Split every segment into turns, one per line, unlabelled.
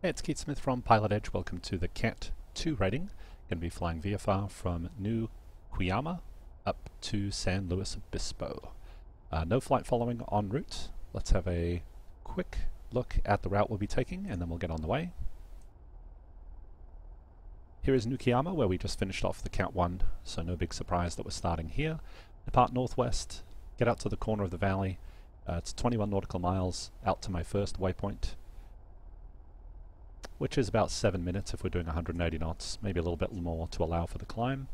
Hey, it's Keith Smith from PilotEdge. Welcome to the CAT-2 rating. Going to be flying VFR from New Cuyama up to San Luis Obispo. No flight following en route. Let's have a quick look at the route we'll be taking and then we'll get on the way. Here is New Cuyama, where we just finished off the CAT-1, so no big surprise that we're starting here. Depart northwest, get out to the corner of the valley. It's 21 nautical miles out to my first waypoint, which is about 7 minutes if we're doing 180 knots, maybe a little bit more to allow for the climb.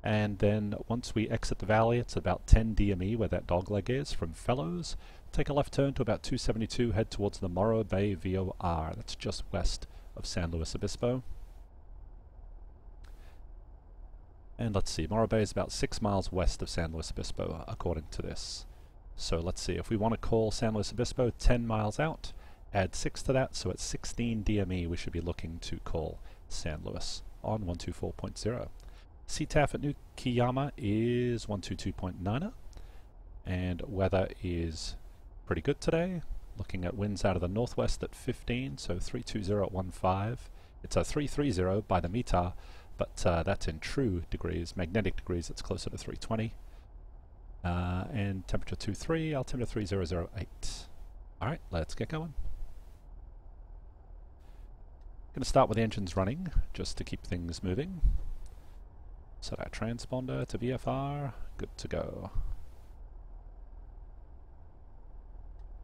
And then once we exit the valley, it's about 10 DME where that dogleg is from Fellows. Take a left turn to about 272, head towards the Morro Bay VOR. That's just west of San Luis Obispo. And let's see, Morro Bay is about 6 miles west of San Luis Obispo, according to this. So let's see, if we want to call San Luis Obispo 10 miles out, add 6 to that, so at 16 DME we should be looking to call San Luis on 124.0. CTAF at New Cuyama is 122.9, and weather is pretty good today. Looking at winds out of the northwest at 15, so 320 at 15. It's a 330 by the meter, but that's in true degrees, magnetic degrees, it's closer to 320. And temperature 23, altimeter 3008. Alright, let's get going. Going to start with the engines running, just to keep things moving. Set our transponder to VFR, good to go.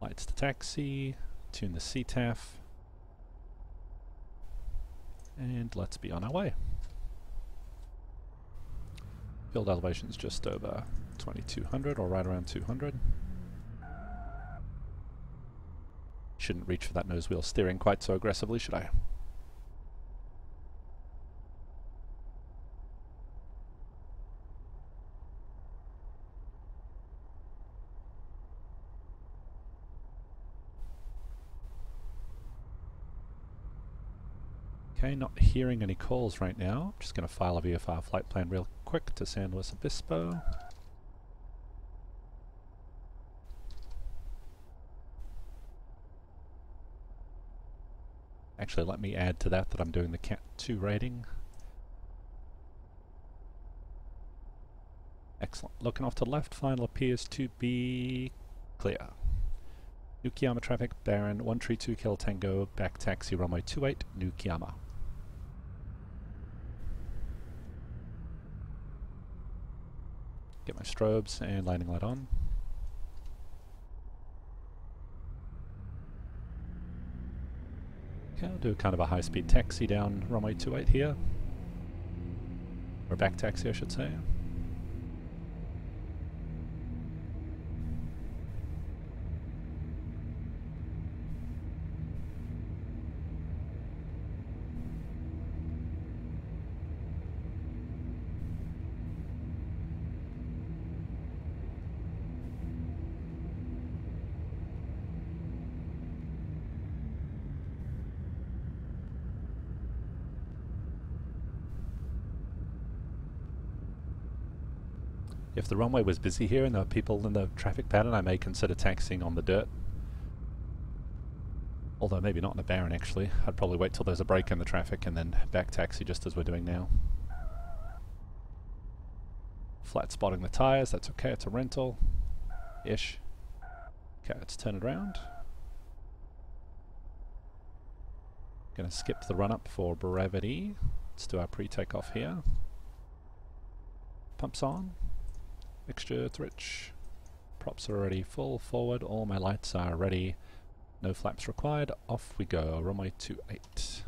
Lights to taxi, tune the CTAF, and let's be on our way. Field elevation's just over 2200 or right around 200. Shouldn't reach for that nose wheel steering quite so aggressively, should I? Okay, not hearing any calls right now. Just going to file a VFR flight plan real quick to San Luis Obispo. Actually, let me add to that I'm doing the CAT-2 rating. Excellent. Looking off to the left, final appears to be clear. New Cuyama traffic, Baron 132 Kilo Tango, back taxi runway 28, New Cuyama. Get my strobes and landing light on. Okay, I'll do kind of a high-speed taxi down runway 28 here. Or back taxi, I should say. If the runway was busy here and there were people in the traffic pattern, I may consider taxiing on the dirt. Although maybe not in a barren actually. I'd probably wait till there's a break in the traffic and then back taxi just as we're doing now. Flat spotting the tires, that's okay, it's a rental. Ish. Okay, let's turn it around. Gonna skip the run up for brevity. Let's do our pre-takeoff here. Pumps on. Mixture rich. Props are already full forward. All my lights are ready. No flaps required. Off we go. Runway 28.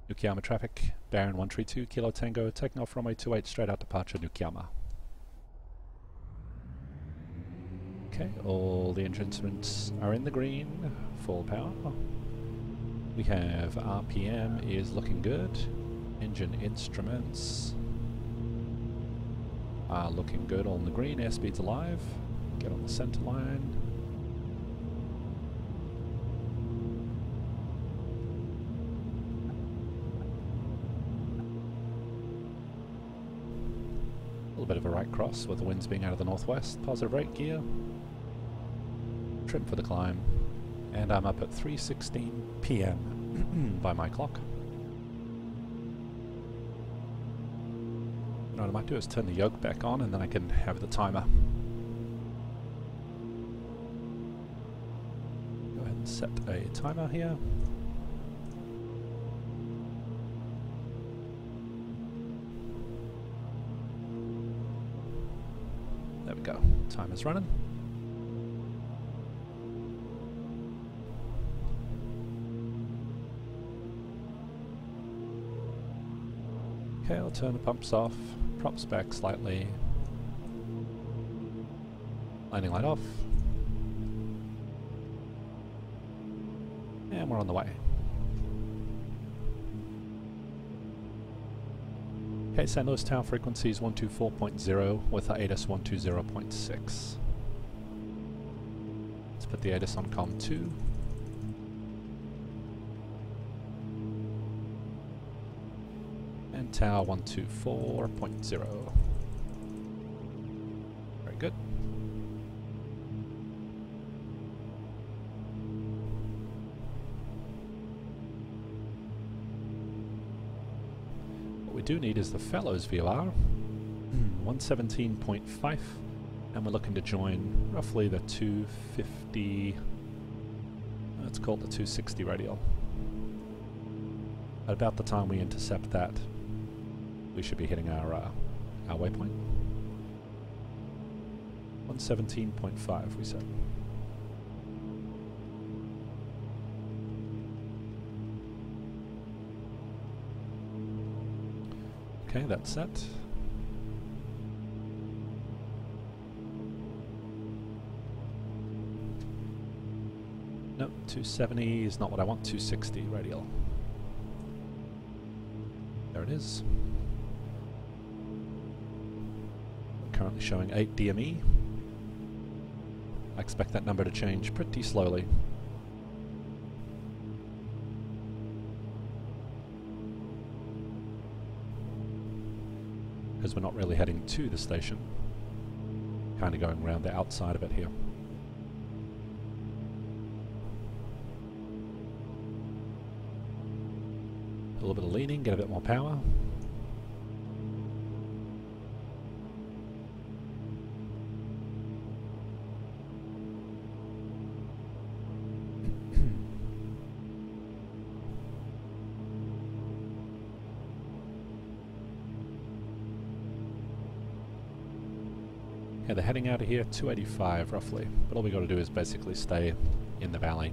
New Cuyama traffic. Baron 132 Kilo Tango. Taking off runway 28. Straight out departure New Cuyama. Okay. All the engine instruments are in the green. Full power. We have RPM is looking good. Engine instruments are looking good, all in the green. Airspeed's alive. Get on the center line. A little bit of a right cross with the winds being out of the northwest. Positive right gear. Trim for the climb. And I'm up at 3:16 p.m. by my clock. And what I might do is turn the yoke back on and then I can have the timer. Go ahead and set a timer here. There we go, timer's running. Okay, I'll turn the pumps off, props back slightly, landing light off, and we're on the way. Okay, San Luis Tower frequency is 124.0 with the ATIS 120.6. Let's put the ATIS on COM 2. And Tower 124.0. Very good. What we do need is the Fellows VOR, 117.5, and we're looking to join roughly the 250, let's call it the 260 radial. At about the time we intercept that, we should be hitting our waypoint. 117.5 we said. Okay, that's set. Nope, 270 is not what I want, 260 radial. There it is. We're currently showing 8 DME. I expect that number to change pretty slowly. Because we're not really heading to the station. Kind of going around the outside of it here. A little bit of leaning, get a bit more power. Yeah, they're heading out of here, 285 roughly, but all we got to do is basically stay in the valley.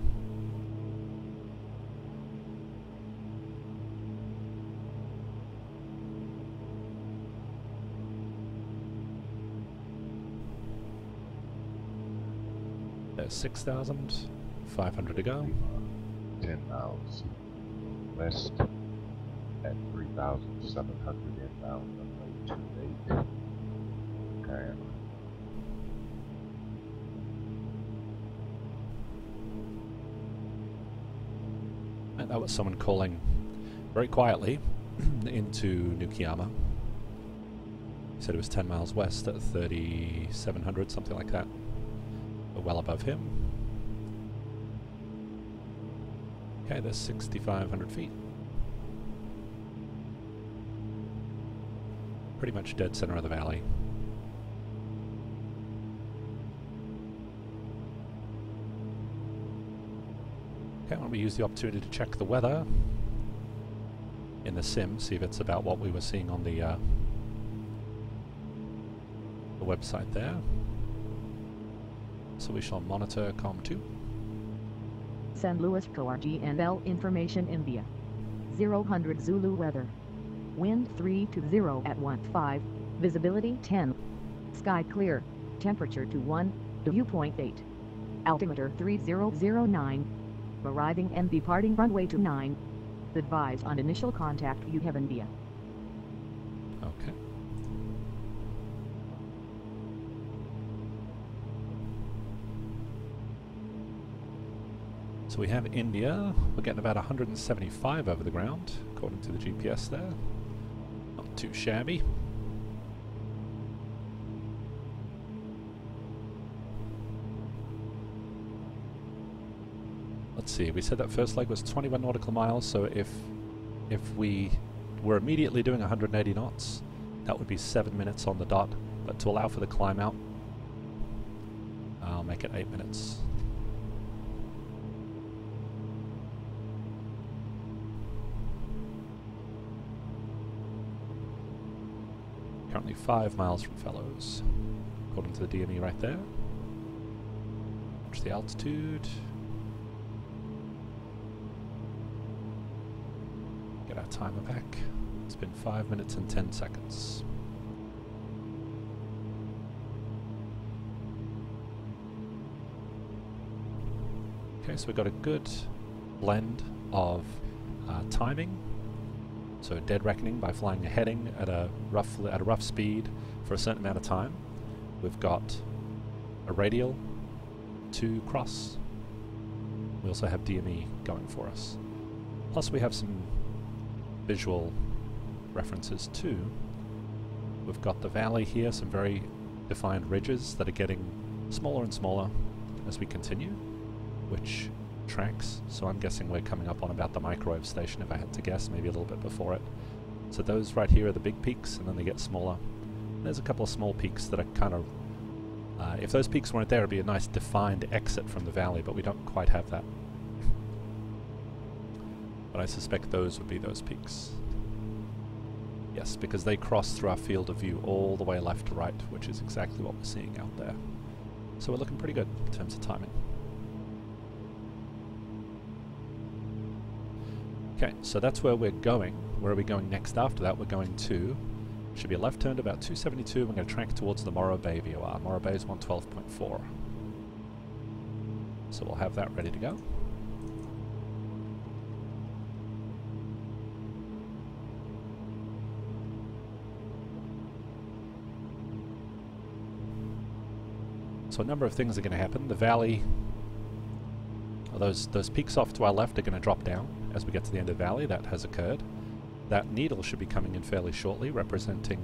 There's 6,500 to go.
10 miles west at 3,700 inbound runway 28. Cuyama.
And that was someone calling very quietly into New Cuyama. He said it was 10 miles west at 3,700, something like that. But well above him. Okay, there's 6,500 feet. Pretty much dead center of the valley. Okay, why don't we use the opportunity to check the weather in the sim, see if it's about what we were seeing on the website there. So we shall monitor COM2.
San Luis GNL information India. 0 Zulu weather. Wind 320 at 15. Visibility 10. Sky clear. Temperature to 1. Dew point 8. Altimeter 3009. Arriving and departing runway 29. Advise on initial contact. You have India.
Okay. So we have India. We're getting about 175 over the ground, according to the GPS there. Not too shabby. let's see, we said that first leg was 21 nautical miles, so if we were immediately doing 180 knots, that would be 7 minutes on the dot, but to allow for the climb out, I'll make it 8 minutes. Currently 5 miles from Fellows, according to the DME right there. Watch the altitude. Get our timer back. It's been 5 minutes and 10 seconds. Okay, so we've got a good blend of timing. So dead reckoning by flying a heading at a rough speed for a certain amount of time. We've got a radial to cross. We also have DME going for us. Plus we have some visual references too. We've got the valley here, some very defined ridges that are getting smaller and smaller as we continue, which tracks, so I'm guessing we're coming up on about the microwave station if I had to guess, maybe a little bit before it. So those right here are the big peaks, and then they get smaller. And there's a couple of small peaks that are kind of, if those peaks weren't there, it'd be a nice defined exit from the valley, but we don't quite have that. But I suspect those would be those peaks. Yes, because they cross through our field of view all the way left to right, which is exactly what we're seeing out there. So we're looking pretty good in terms of timing. Okay, so that's where we're going. Where are we going next after that? We're going to, should be a left turn to about 272. We're going to track towards the Morro Bay VOR. Morro Bay is 112.4. So we'll have that ready to go. So a number of things are going to happen. The valley, those peaks off to our left are going to drop down as we get to the end of the valley. That has occurred. That needle should be coming in fairly shortly, representing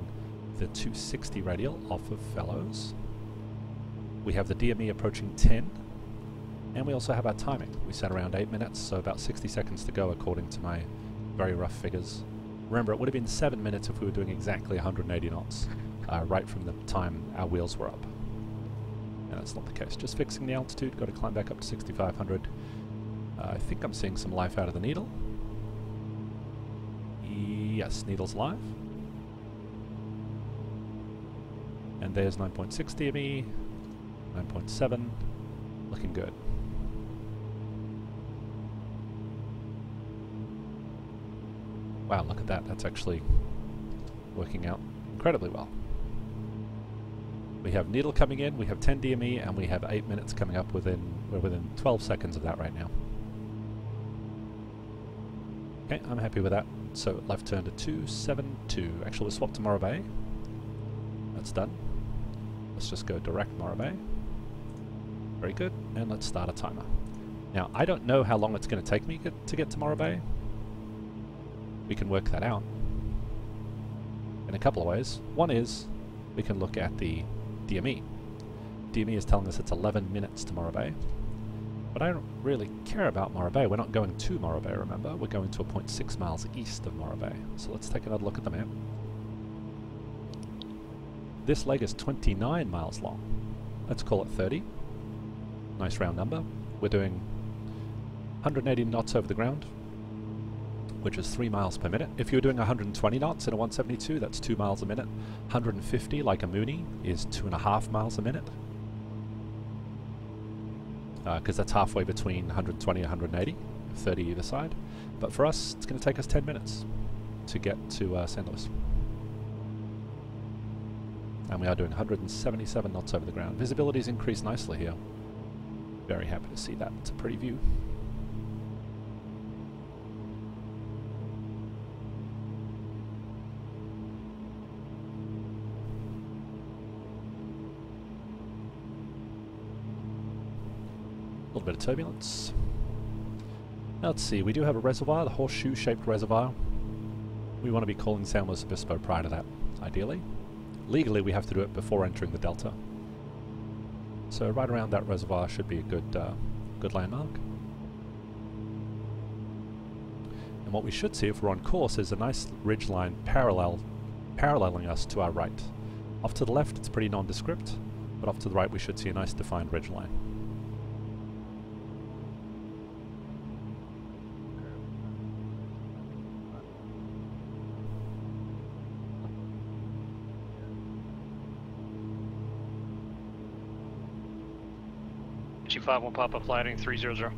the 260 radial off of Fellows. We have the DME approaching 10, and we also have our timing. We set around 8 minutes, so about 60 seconds to go according to my very rough figures. Remember, it would have been 7 minutes if we were doing exactly 180 knots, right from the time our wheels were up. And that's not the case. Just fixing the altitude, got to climb back up to 6,500. I think I'm seeing some life out of the needle. Yes, needle's live. And there's 9.6 DME, 9.7, looking good. Wow, look at that, that's actually working out incredibly well. We have needle coming in, we have 10 DME, and we have 8 minutes coming up we're within 12 seconds of that right now. Okay, I'm happy with that. So left turn to 272. Actually, we'll swap to Morro Bay. That's done. Let's just go direct Morro Bay. Very good. And let's start a timer. Now, I don't know how long it's going to take me to get to Morro Bay. We can work that out in a couple of ways. One is we can look at the DME. DME is telling us it's 11 minutes to Morro Bay. But I don't really care about Morro Bay. We're not going to Morro Bay, remember? We're going to a point 6 miles east of Morro Bay. So let's take another look at the map. This leg is 29 miles long. Let's call it 30. Nice round number. We're doing 180 knots over the ground, which is 3 miles per minute. If you're doing 120 knots in a 172, that's 2 miles a minute. 150, like a Mooney, is 2.5 miles a minute. Because that's halfway between 120 and 180, 30 either side. But for us, it's going to take us 10 minutes to get to San Luis. And we are doing 177 knots over the ground. Visibility's increased nicely here. Very happy to see that. It's a pretty view. A little bit of turbulence. Now let's see, we do have a reservoir, the horseshoe-shaped reservoir. We want to be calling San Luis Obispo prior to that, ideally. Legally, we have to do it before entering the delta. So right around that reservoir should be a good landmark. And what we should see if we're on course is a nice ridge line paralleling us to our right. Off to the left it's pretty nondescript, but off to the right we should see a nice defined ridge line.
G51 pop-up flighting 300.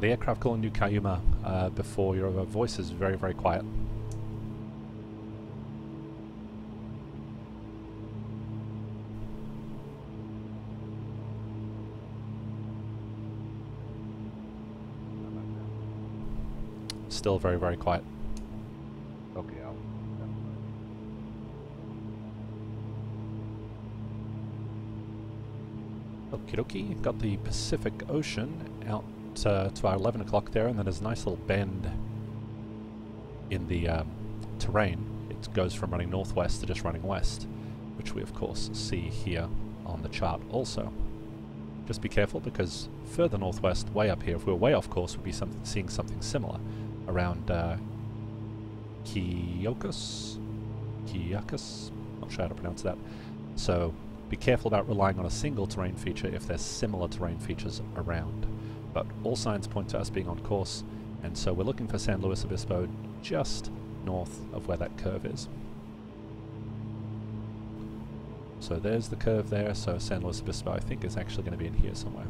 The aircraft calling you Cuyama before your voice is very, very quiet. Still very, very quiet.
Okay, I'll...
Okie dokie, got the Pacific Ocean out to our 11 o'clock there, and then there's a nice little bend in the terrain. It goes from running northwest to just running west, which we of course see here on the chart also. Just be careful, because further northwest, way up here, if we were way off course, we'd be seeing something similar around Kiyakos, not sure how to pronounce that. So be careful about relying on a single terrain feature if there's similar terrain features around. But all signs point to us being on course, and so we're looking for San Luis Obispo just north of where that curve is. So there's the curve there, so San Luis Obispo I think is actually going to be in here somewhere.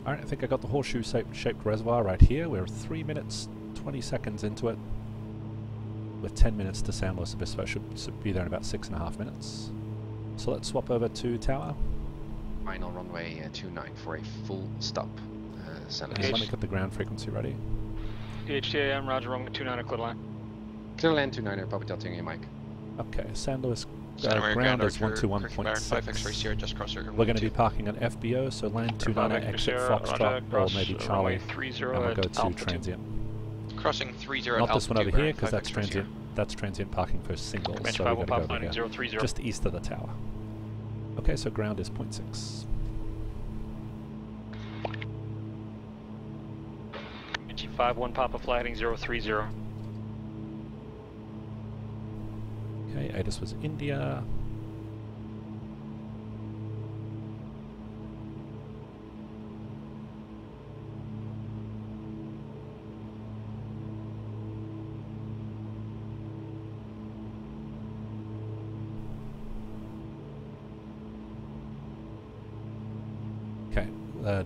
Alright, I think I got the horseshoe-shaped reservoir right here. We're 3 minutes, 20 seconds into it, with 10 minutes to San Luis Obispo. Should be there in about 6.5 minutes. So let's swap over to tower.
Final runway 29 for a full stop.
Let me get the ground frequency ready.
HTAM, roger, runway 29 clear line.
Clear land 29er, Papa Delta Union Mike.
Okay, San Luis ground is 121.6. We're going to be parking on FBO, so land 29er, exit Foxtrot, or maybe Charlie, and we'll go to transient.
Crossing 30
Not this one over here, because that's transient. That's transient parking for singles, so we're going to go over here, just east of the tower. Okay, so ground is 0.6.
G51 pop-up flighting 030.
Okay, ATIS was India. Okay,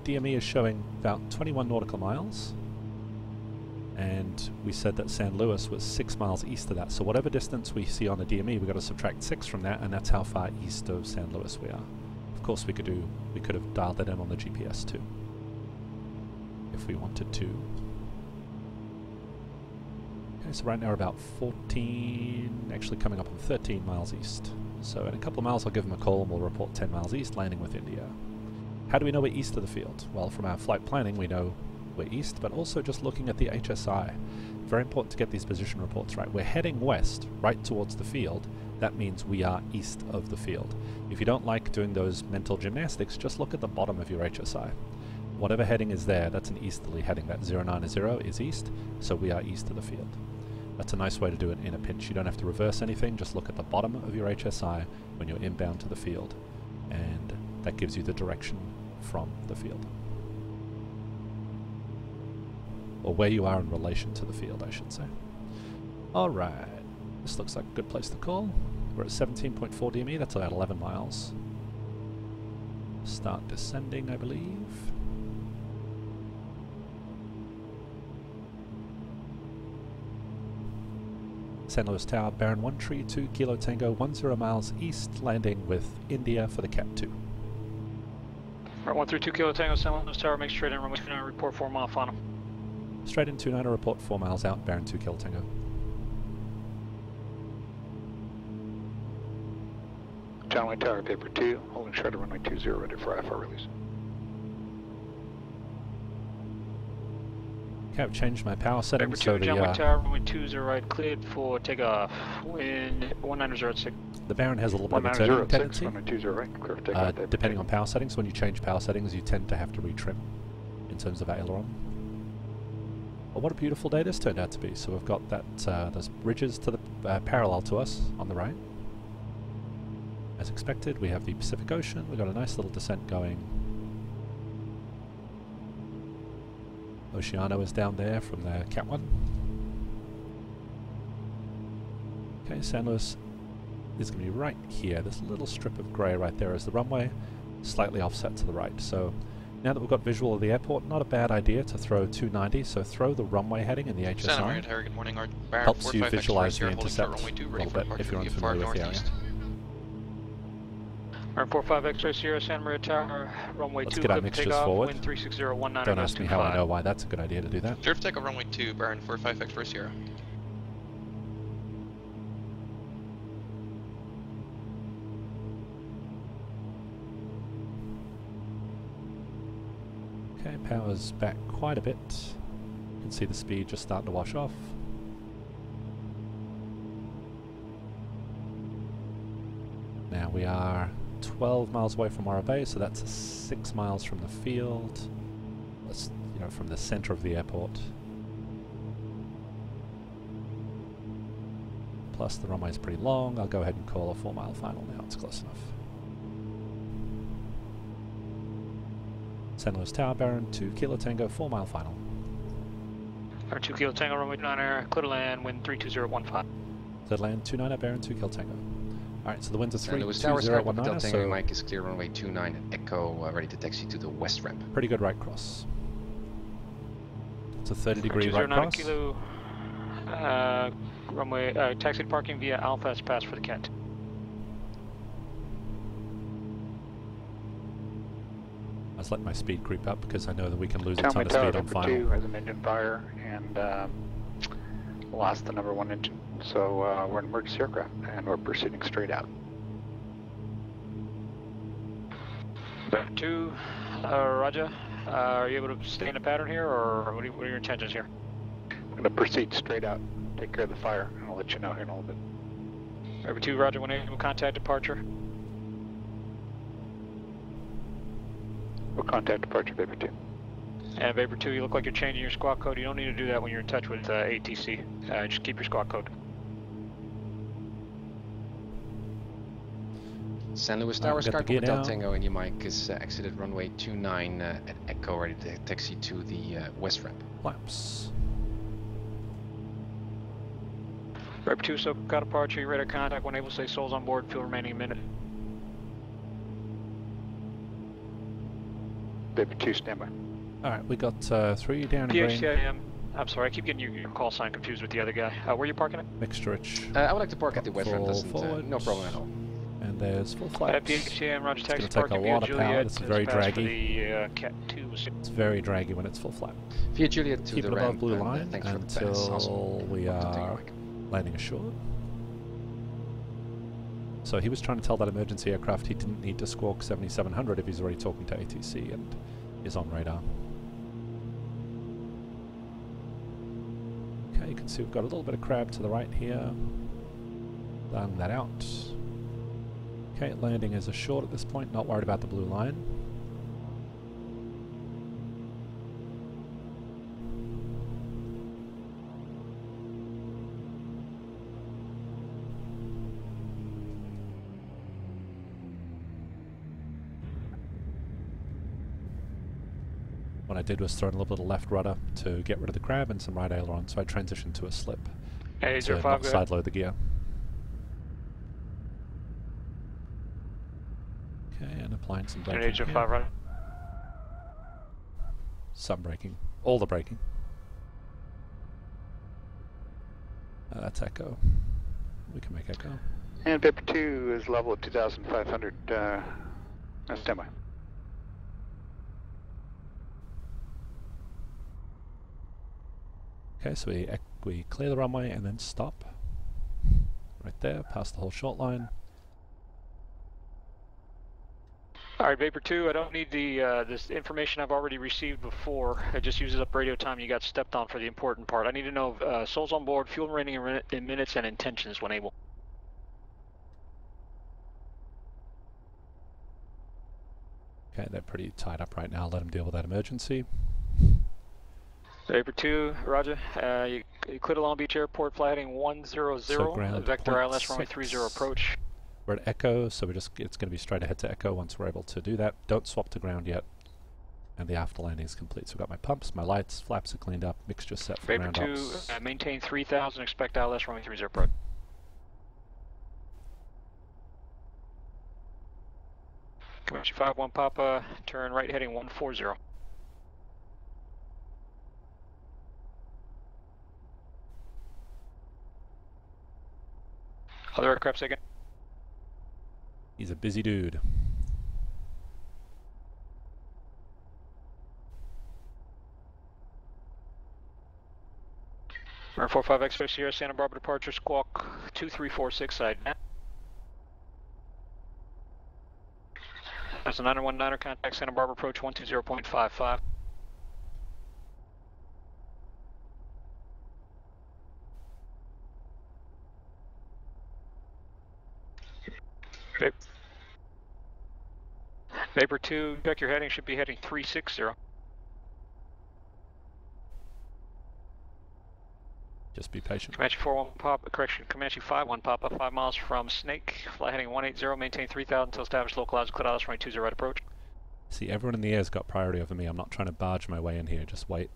DME is showing about 21 nautical miles. And we said that San Luis was 6 miles east of that, so whatever distance we see on the DME, we've got to subtract 6 from that, and that's how far east of San Luis we are. Of course, we could have dialed that in on the GPS too, if we wanted to. Okay, so right now we're about 14, actually coming up on 13 miles east. So in a couple of miles I'll give them a call and we'll report 10 miles east, landing with India. How do we know we're east of the field? Well, from our flight planning we know we're east, but also just looking at the HSI. Very important to get these position reports right. We're heading west, right towards the field. That means we are east of the field. If you don't like doing those mental gymnastics, just look at the bottom of your HSI. Whatever heading is there, that's an easterly heading. That 090 is east, so we are east of the field. That's a nice way to do it in a pinch. You don't have to reverse anything, just look at the bottom of your HSI when you're inbound to the field, and that gives you the direction from the field. Or where you are in relation to the field, I should say. Alright, this looks like a good place to call. We're at 17.4 DME, that's about 11 miles. Start descending, I believe. San Luis Tower, Baron 132, Kilo Tango, 10 miles east, landing with India for the CAT-2.
Right, 132 Kilo Tango, San Luis Tower, make straight in, runway 29, report 4 off on him.
Straight in 29er, report 4 miles out, Baron 2 Kilo Tango.
John Wayne Tower, paper 2, holding short of runway 20, ready for IFR release.
Okay, I've changed my power settings so
Vapor 2, John Wayne Tower, runway 20 right, cleared for takeoff. Wind 1906.
the Baron has a little bit of a turning
1906,
tendency.
runway 20 right, clear for takeoff.
Depending on power settings, when you change power settings, you tend to have to retrim in terms of aileron. Well, what a beautiful day this turned out to be. So we've got that those ridges to the parallel to us on the right. As expected, we have the Pacific Ocean. We've got a nice little descent going. Oceano is down there from the CAT-1. Okay, San Luis is going to be right here. This little strip of grey right there is the runway, slightly offset to the right. So now that we've got visual of the airport, not a bad idea to throw 290. So throw the runway heading in the
Santa Maria
HSI.
Tower, good morning.
Helps you visualize the intercept a little bit if you're unfamiliar with the area.
Iron 45 X-ray Sierra, Santa Maria Tower, runway
Let's
2,
get our
clear for
mixtures
takeoff,
forward.
wind 36019.
Don't ask me how I know why that's a good idea to do that.
Clear for takeoff, runway 2, Baron 45 X-ray Sierra.
Okay, power's back quite a bit. You can see the speed just starting to wash off. Now we are 12 miles away from Morro Bay, so that's 6 miles from the field. That's, you know, from the center of the airport. Plus the runway's pretty long. I'll go ahead and call a 4-mile final now. It's close enough. San Luis Tower, Baron 2 Kilo Tango, 4-mile final.
Iron 2 Kilo Tango, runway 29 air, clear to land, wind 32015.
Clear to land 29 at Baron 2 Kilo Tango. Alright, so the winds are
San Luis Tower, Skype
32019,
Tango,
so
Mike is clear, runway 29 at Echo, ready to taxi to the west ramp.
pretty good right cross. It's a 30-degree right
209
cross.
Kilo, runway, taxi to parking via Alpha S pass for the CAT.
Let's let my speed creep up because I know that we can lose a
Town
ton of
Tower,
speed on
Vapor
final.
2 has an engine fire and lost the #1 engine. So we're an emergency aircraft and we're proceeding straight out.
Vapor 2, Roger. Are you able to stay in the pattern here, or what are your intentions here?
I'm going to proceed straight out, take care of the fire, and I'll let you know here in a little bit.
Vapor 2, Roger. When able to contact departure.
We'll contact departure, Vapor 2.
And Vapor 2, you look like you're changing your squawk code. You don't need to do that when you're in touch with ATC. Just keep your squawk code.
San Luis Tower,
got the
Skype
gear
Hotel
now.
Tango, and your Mike is exited runway 29 at Echo, ready to taxi to the west ramp.
Flaps.
Vapor 2, so got departure. Radar contact. When able to stay souls on board. Fuel remaining a minute.
Vapor 2, standby.
Alright, we got 3 down in green.
PHCIM. I'm sorry, I keep getting your call sign confused with the other guy. Where are you parking it?
Mixed rich.
I would like to park at the west ramp,
Full
doesn't,
forward.
no problem at all.
And there's full flaps.
PHCIM, Roger,
It's
taxi
going to take a
parking via
lot of power.
Juliet.
It's very
pass for
draggy.
the CAT-2.
It's very draggy when it's full flap.
Via Juliet to
Keep
the
it above
ramp,
blue
and,
line
thanks for the pass.
until
Awesome.
we
Up to Tango,
are
Mike.
landing ashore. So he was trying to tell that emergency aircraft he didn't need to squawk 7700 if he's already talking to ATC and is on radar. Okay, you can see we've got a little bit of crab to the right here. Done that out. Okay, landing is ashore at this point, not worried about the blue line. What I did was throw in a little bit of left rudder to get rid of the crab and some right aileron, so I transitioned to a slip
Hey,
to
05,
not
go ahead.
side load the gear. Okay, and applying some braking.
And 05,
here.
right?
Some braking. All the braking. That's echo. We can make echo.
And Vapor 2 is level at 2,500. Standby.
Okay, so we clear the runway and then stop. Right there, past the whole short line.
All right, Vapor 2, I don't need the this information I've already received before. It just uses up radio time. You got stepped on for the important part. I need to know souls on board, fuel rating in minutes, and intentions when able.
Okay, they're pretty tied up right now. Let them deal with that emergency.
Vapor 2, roger. You cleared Long Beach Airport, flight heading 100,
ground
vector ILS runway 30 approach.
We're at Echo, so it's going to be straight ahead to Echo once we're able to do that. Don't swap to ground yet. And the after landing is complete. So we've got my pumps, my lights, flaps are cleaned up, mixture set for
Vapor
ground
2,
ops.
maintain 3000, expect ILS runway 30 approach. Comanche 51 Papa, turn right heading 140. Other aircraft second.
He's a busy dude.
Runway 45 X-ray Sierra Santa Barbara departure squawk 2346 side. That's a 919er, contact Santa Barbara approach 120.55. Vapor 2, check your heading, should be heading 360.
Just be patient.
Comanche 41 Papa, correction, Comanche 51 Papa, 5 miles from Snake, fly heading 180, maintain 3000 until established localized clear ILS runway 20 right approach.
See, everyone in the air's got priority over me. I'm not trying to barge my way in here, just wait.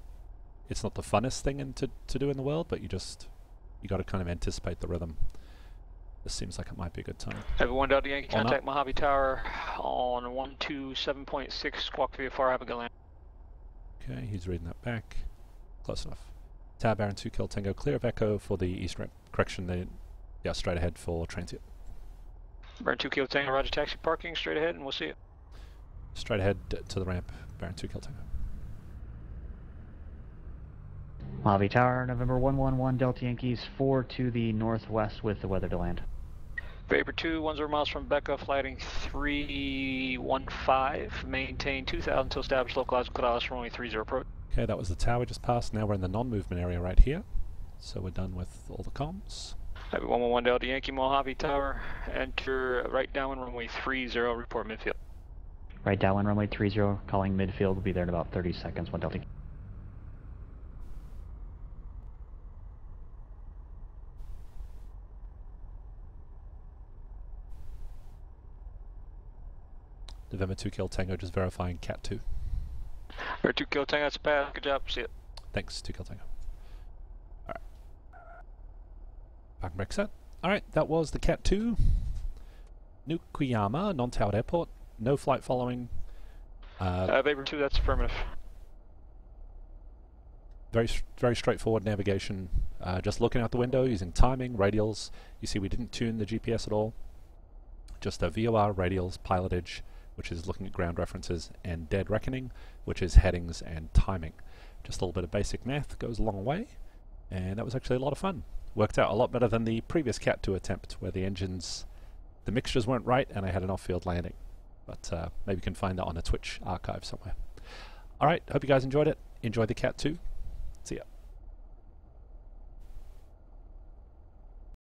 It's not the funnest thing to do in the world, but you got to kind of anticipate the rhythm. This seems like it might be a good time.
Everyone Delta Yankee, contact Mojave Tower on 127.6, squawk VFR, have a good land.
Okay, he's reading that back. Close enough. Tower Baron 2 Kill Tango, clear of Echo for the east ramp. Correction, yeah, straight ahead for transit.
Baron 2 Kilo Tango, roger, taxi parking, straight ahead and we'll see you.
Straight ahead to the ramp, Baron 2 Kill Tango.
Mojave Tower, November 111 Delta Yankees 4 to the northwest with the weather to land.
Vapor 2, 10 miles from Becca, flighting 315, maintain 2000 until established localized clear ILS runway 30 approach.
Okay, that was the tower we just passed. Now we're in the non-movement area right here. So we're done with all the comms.
111 Delta Yankee, Mojave Tower, enter right downwind runway 30, report midfield.
Right downwind runway 30, calling midfield, will be there in about 30 seconds, 1 Delta.
November 2 Kill Tango, just verifying CAT-2.
November 2 Kilo Tango, that's a pass, good job, see it.
Thanks, 2 Kill Tango. Alright. Back and brake set. Alright, that was the CAT-2. New Cuyama, non-towered airport. No flight following.
Vapor 2, that's affirmative.
Very straightforward navigation. Just looking out the window, using timing, radials. You see we didn't tune the GPS at all. Just a VOR, radials, PilotEdge, which is looking at ground references, and Dead Reckoning, which is headings and timing. Just a little bit of basic math goes a long way, and that was actually a lot of fun. Worked out a lot better than the previous CAT-2 attempt, where the mixtures weren't right and I had an off-field landing. But maybe you can find that on a Twitch archive somewhere. Alright, hope you guys enjoyed it. Enjoy the CAT-2. See ya.